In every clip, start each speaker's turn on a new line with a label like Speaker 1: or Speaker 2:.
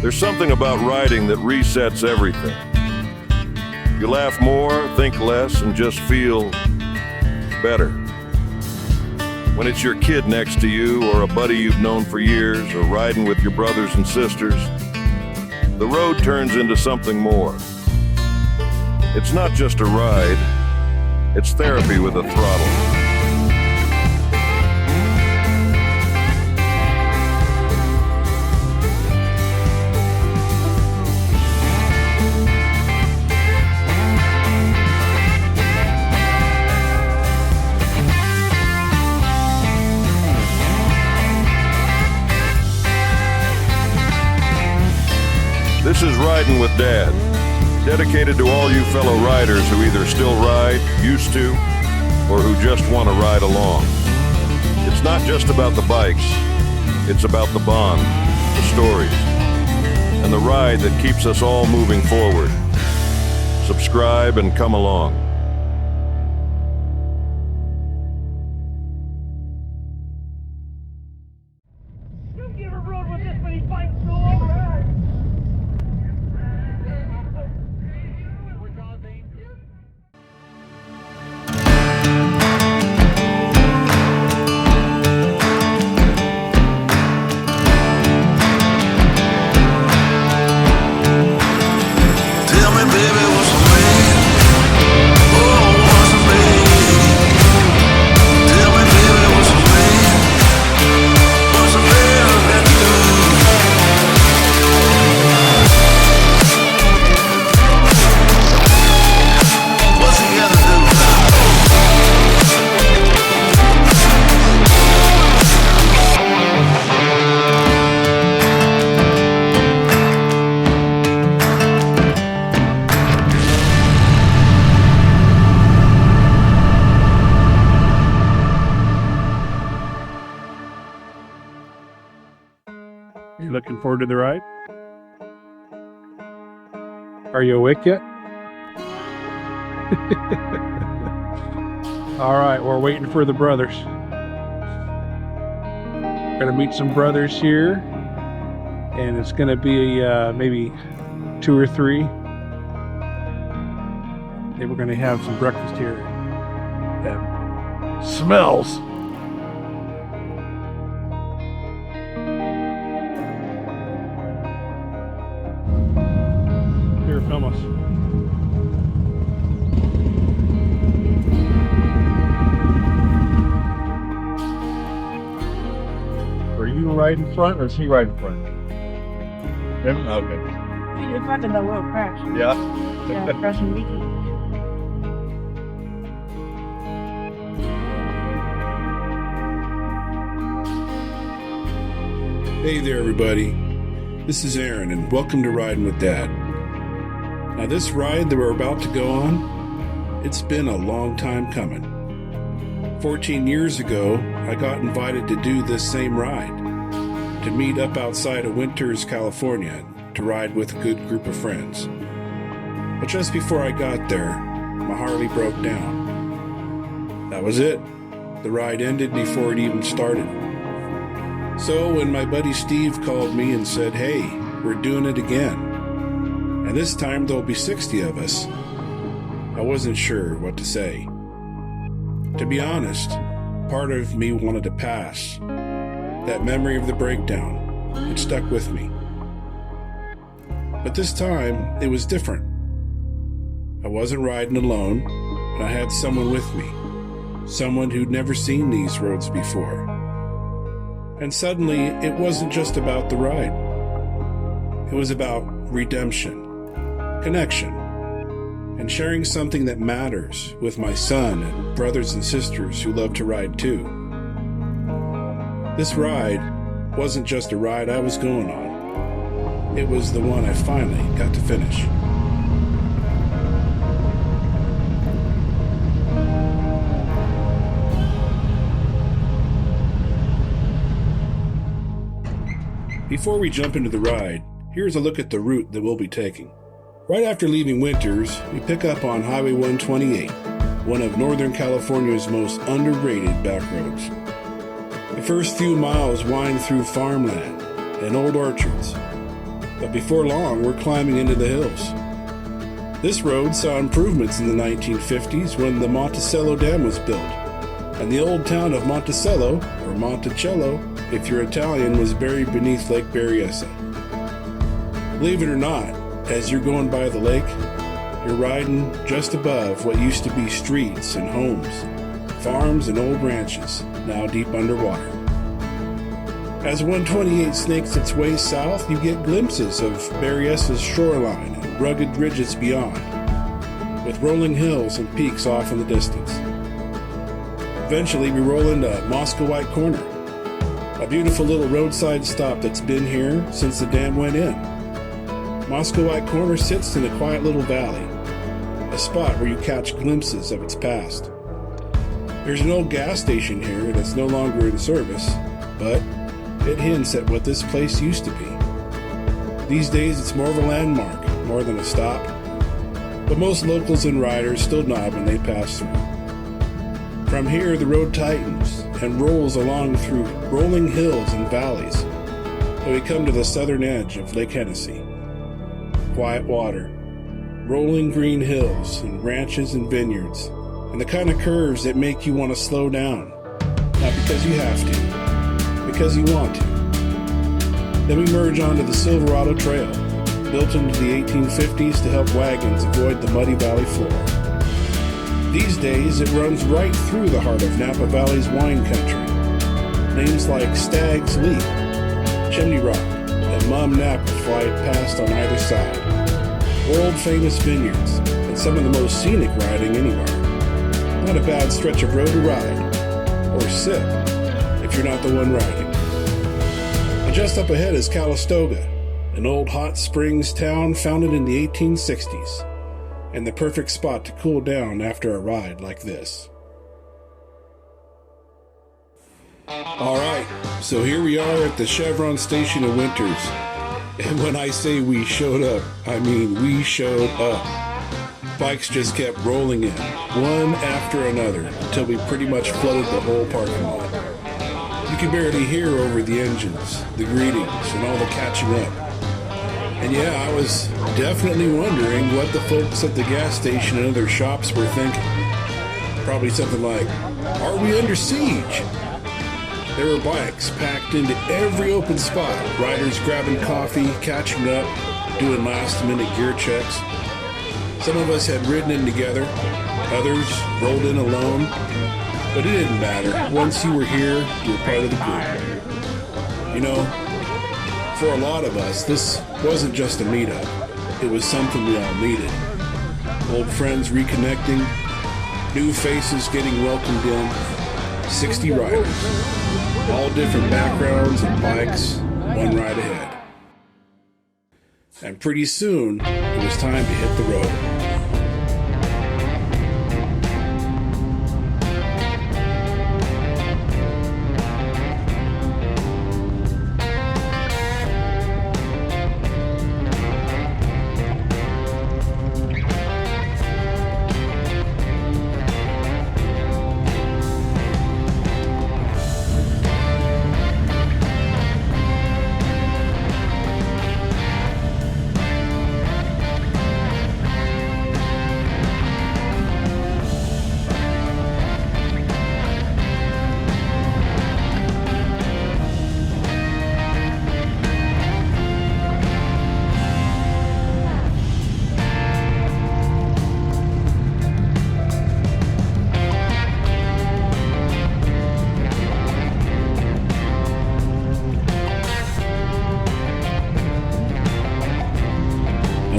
Speaker 1: There's something about riding that resets everything. You laugh more, think less, and just feel better. When it's your kid next to you, or a buddy you've known for years, or riding with your brothers and sisters, the road turns into something more. It's not just a ride, it's therapy with a throttle. This is Ridin' With Dad, dedicated to all you fellow riders who either still ride, used to, or who just want to ride along. It's not just about the bikes, it's about the bond, the stories, and the ride that keeps us all moving forward. Subscribe and come along.
Speaker 2: You've never rode with this many bikes so long.
Speaker 3: You looking forward to the ride? Are you awake yet? All right, we're waiting for the brothers. Gonna meet some brothers here, and it's gonna be maybe 2 or 3. Then we're gonna have some breakfast here. That smells. Here, film us. Are you right in front or is he right in front? Him? Okay.
Speaker 4: You're front of the wheel crash.
Speaker 3: Yeah?
Speaker 4: Yeah, crashing leaky.
Speaker 5: Hey there, everybody. This is Aaron, and welcome to Ridin' With Dad. Now, this ride that we're about to go on, it's been a long time coming. 14 years ago, I got invited to do this same ride, to meet up outside of Winters, California, to ride with a good group of friends. But just before I got there, my Harley broke down. That was it. The ride ended before it even started. So when my buddy Steve called me and said, "Hey, we're doing it again, and this time there'll be 60 of us," I wasn't sure what to say. To be honest, part of me wanted to pass. That memory of the breakdown, it stuck with me. But this time, it was different. I wasn't riding alone, and I had someone with me, someone who'd never seen these roads before. And suddenly, it wasn't just about the ride. It was about redemption, connection, and sharing something that matters with my son and brothers and sisters who love to ride too. This ride wasn't just a ride I was going on. It was the one I finally got to finish. Before we jump into the ride, here's a look at the route that we'll be taking. Right after leaving Winters, we pick up on Highway 128, one of Northern California's most underrated backroads. The first few miles wind through farmland and old orchards. But before long, we're climbing into the hills. This road saw improvements in the 1950s when the Monticello Dam was built, and the old town of Monticello, or Monticello, if you're Italian, was buried beneath Lake Berryessa. Believe it or not, as you're going by the lake, you're riding just above what used to be streets and homes, farms and old ranches, now deep underwater. As 128 snakes its way south, you get glimpses of Berryessa's shoreline and rugged ridges beyond, with rolling hills and peaks off in the distance. Eventually, we roll into Muscovite Corner, a beautiful little roadside stop that's been here since the dam went in. Muscovite Corner sits in a quiet little valley, a spot where you catch glimpses of its past. There's an old gas station here that's no longer in service, but it hints at what this place used to be. These days, it's more of a landmark, more than a stop, but most locals and riders still nod when they pass through. From here, the road tightens and rolls along through rolling hills and valleys till we come to the southern edge of Lake Hennessey. Quiet water, rolling green hills and ranches and vineyards, and the kind of curves that make you want to slow down, not because you have to, because you want to. Then we merge onto the Silverado Trail, built into the 1850s to help wagons avoid the muddy valley floor. These days, it runs right through the heart of Napa Valley's wine country. Names like Stag's Leap, Chimney Rock, and Mom Napa fly past on either side. World-famous vineyards, and some of the most scenic riding anywhere. Not a bad stretch of road to ride, or sip, if you're not the one riding. And just up ahead is Calistoga, an old hot springs town founded in the 1860s, and the perfect spot to cool down after a ride like this. Alright, so here we are at the Chevron station of Winters. And when I say we showed up, I mean we showed up. Bikes just kept rolling in, one after another, until we pretty much flooded the whole parking lot. You could barely hear over the engines, the greetings, and all the catching up. And yeah, I was definitely wondering what the folks at the gas station and other shops were thinking. Probably something like, "Are we under siege?" There were bikes packed into every open spot, riders grabbing coffee, catching up, doing last-minute gear checks. Some of us had ridden in together, others rolled in alone, but it didn't matter. Once you were here, you were part of the group. You know, for a lot of us, this wasn't just a meetup. It was something we all needed. Old friends reconnecting, new faces getting welcomed in, 60 riders, all different backgrounds and bikes, one ride ahead. And pretty soon, it was time to hit the road.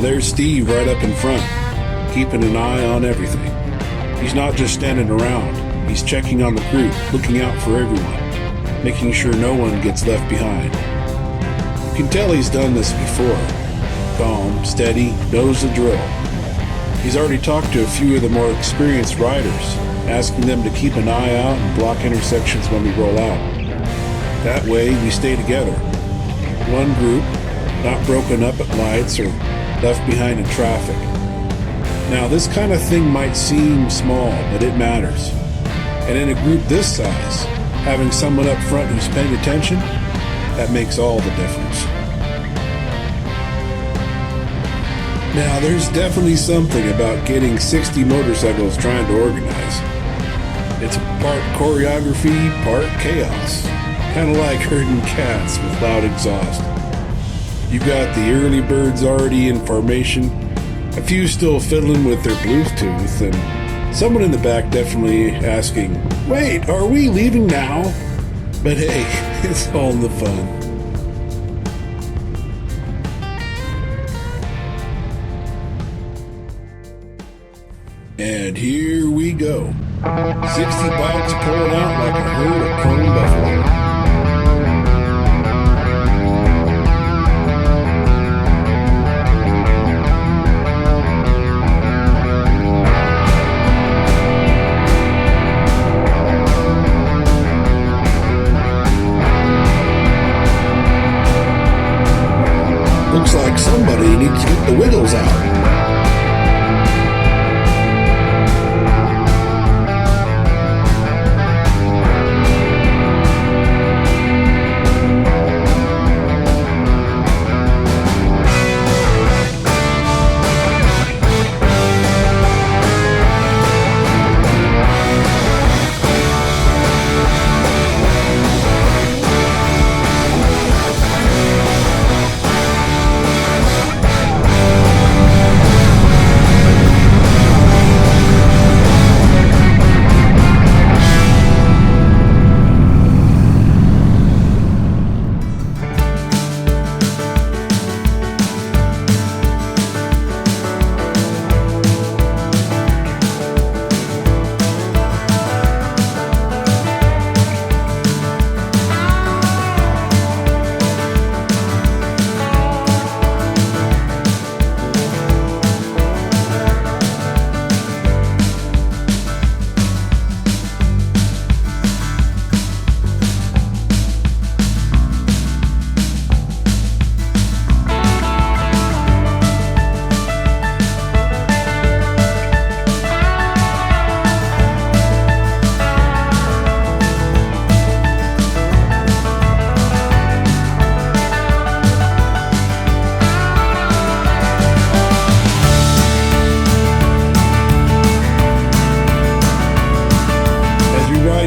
Speaker 5: There's Steve right up in front, keeping an eye on everything. He's not just standing around, he's checking on the group, looking out for everyone, making sure no one gets left behind. You can tell he's done this before. Calm, steady, knows the drill. He's already talked to a few of the more experienced riders, asking them to keep an eye out and block intersections when we roll out. That way, we stay together. One group, not broken up at lights or left behind in traffic. Now, this kind of thing might seem small, but it matters. And in a group this size, having someone up front who's paying attention, that makes all the difference. Now, there's definitely something about getting 60 motorcycles trying to organize. It's part choreography, part chaos. Kind of like herding cats with loud exhaust. You've got the early birds already in formation, a few still fiddling with their Bluetooth, and someone in the back definitely asking, "Wait, are we leaving now?" But hey, it's all in the fun. And here we go. 60 bikes pulling out like a herd of chrome buffalo. Looks like somebody needs to get the wiggles out.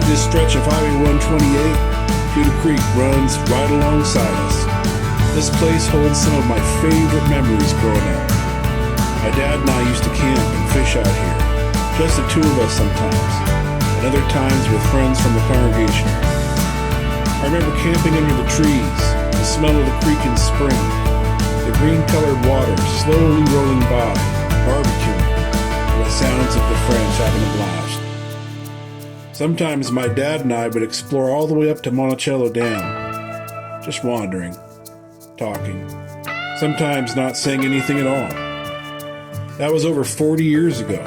Speaker 5: This stretch of Highway 128, Buda Creek runs right alongside us. This place holds some of my favorite memories growing up. My dad and I used to camp and fish out here, just the two of us sometimes, and other times with friends from the congregation. I remember camping under the trees, the smell of the creek in spring, the green-colored water slowly rolling by, barbecuing, and the sounds of the friends having a blast. Sometimes my dad and I would explore all the way up to Monticello Dam, just wandering, talking, sometimes not saying anything at all. That was over 40 years ago.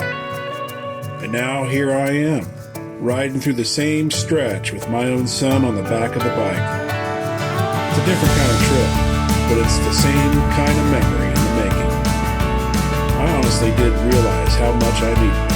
Speaker 5: And now here I am, riding through the same stretch with my own son on the back of the bike. It's a different kind of trip, but it's the same kind of memory in the making. I honestly didn't realize how much I needed this.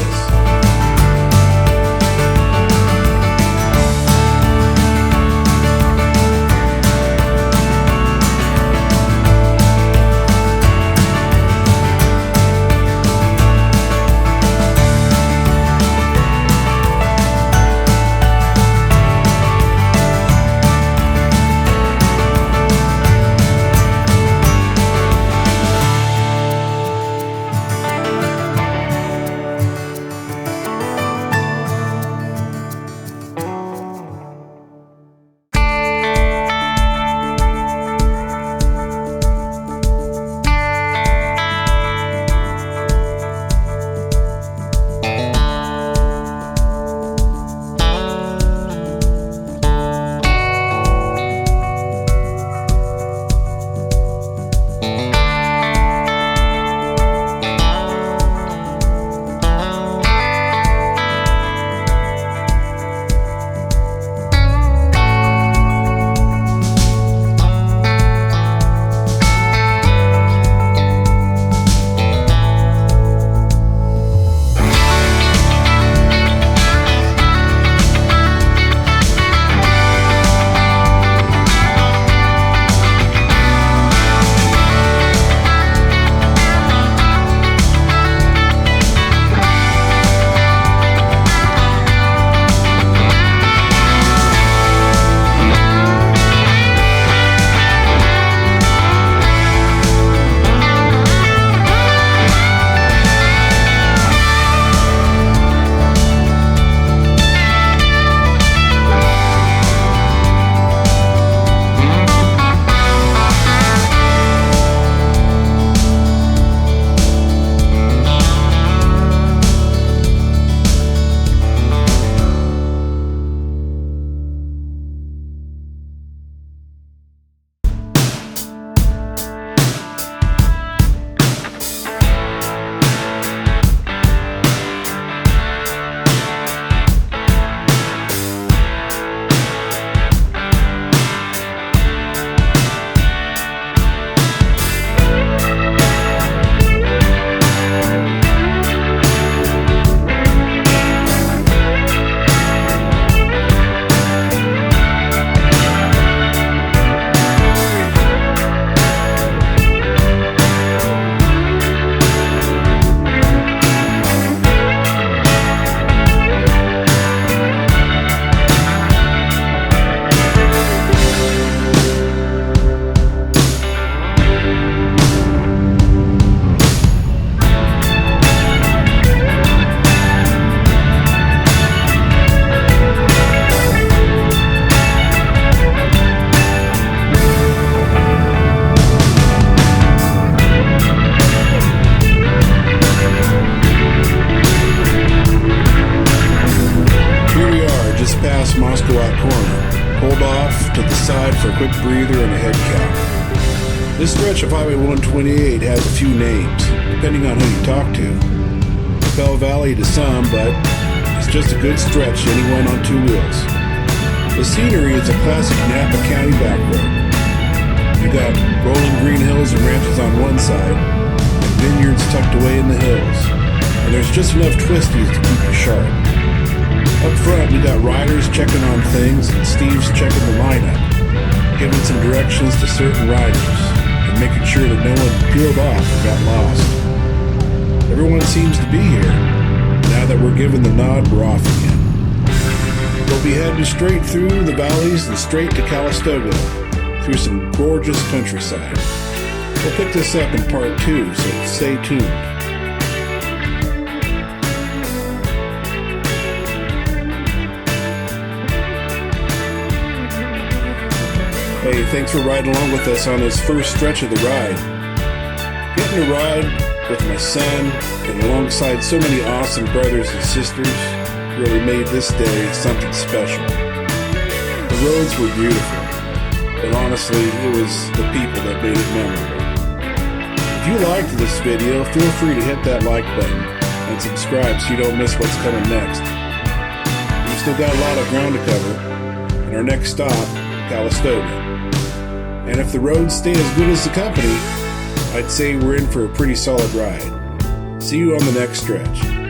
Speaker 5: breather and a head count. This stretch of Highway 128 has a few names, depending on who you talk to. Bell Valley to some, but it's just a good stretch to anyone on two wheels. The scenery is a classic Napa County back road. You got rolling green hills and ranches on one side, and vineyards tucked away in the hills, and there's just enough twisties to keep you sharp. Up front, we got riders checking on things, and Steve's checking the lineup, giving some directions to certain riders, and making sure that no one peeled off or got lost. Everyone seems to be here. Now that we're given the nod, we're off again. We'll be heading straight through the valleys and straight to Calistoga, through some gorgeous countryside. We'll pick this up in part 2, so stay tuned. Hey, thanks for riding along with us on this first stretch of the ride. Getting to ride with my son and alongside so many awesome brothers and sisters really made this day something special. The roads were beautiful, but honestly, it was the people that made it memorable. If you liked this video, feel free to hit that like button and subscribe so you don't miss what's coming next. We've still got a lot of ground to cover, and our next stop, Calistoga. And if the roads stay as good as the company, I'd say we're in for a pretty solid ride. See you on the next stretch.